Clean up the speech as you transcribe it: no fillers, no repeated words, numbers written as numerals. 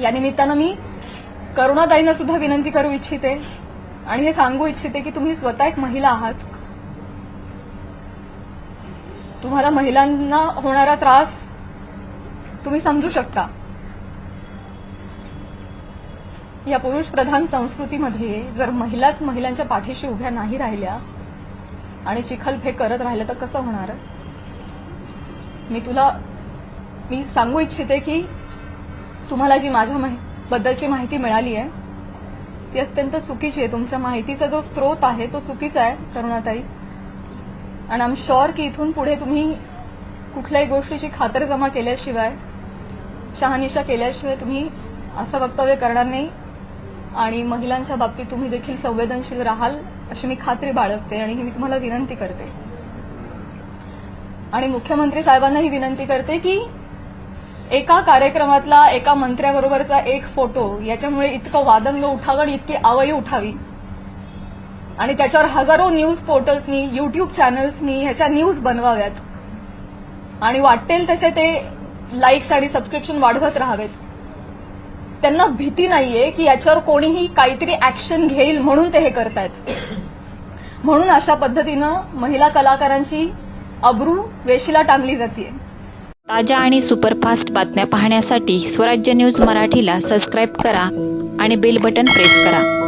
या निमित्तानं मी करुणाताईंना सुद्धा विनंती करू इच्छिते आणि हे सांगू इच्छिते की तुम्ही स्वतः एक महिला आहात. तुम्हाला महिलांना होणारा त्रास तुम्ही समजू शकता. या पुरुष प्रधान संस्कृतीमध्ये जर महिलाच महिलांच्या पाठीशी उभ्या नाही राहिल्या आणि चिखलफेक करत राहिल्या तर कसं होणार. मी सांगू इच्छिते की तुम्हाला जी माझ्या बद्दलची माहिती मिळाली आहे ती अत्यंत चुकीची आहे. तुमच्या माहितीचा जो स्रोत आहे तो चुकीचा आहे करुणाताई. आणि आय एम शुअर की इथून पुढे तुम्ही कुठल्याही गोष्टीची खातरजमा केल्याशिवाय, शहानिशा केल्याशिवाय तुम्ही असं वक्तव्य करणार नाही आणि महिलांच्या बाबतीत तुम्ही देखील संवेदनशील राहाल अशी मी खात्री बाळगते आणि ही मी तुम्हाला विनंती करते. आणि मुख्यमंत्री साहेबांनाही विनंती करते की एका कार्यक्रमातला एका मंत्र्याबरोबरचा एक फोटो याच्यामुळे इतकं वादंग उठावं आणि इतकी आवई उठावी आणि त्याच्यावर हजारो न्यूज पोर्टल्सनी, युट्यूब चॅनल्सनी ह्याच्या न्यूज बनवाव्यात आणि वाटेल तसे ते लाईक्स आणि सबस्क्रिप्शन वाढवत राहावेत. त्यांना भीती नाहीये की याच्यावर कोणीही काहीतरी ऍक्शन घेईल म्हणून ते हे करतायत. म्हणून अशा पद्धतीनं महिला कलाकारांची अब्रू वेशीला टांगली जाते. ताज्या आणि सुपरफास्ट बातम्या पाहण्यासाठी स्वराज्य न्यूज मराठीला सबस्क्राईब करा आणि बेल बटन प्रेस करा.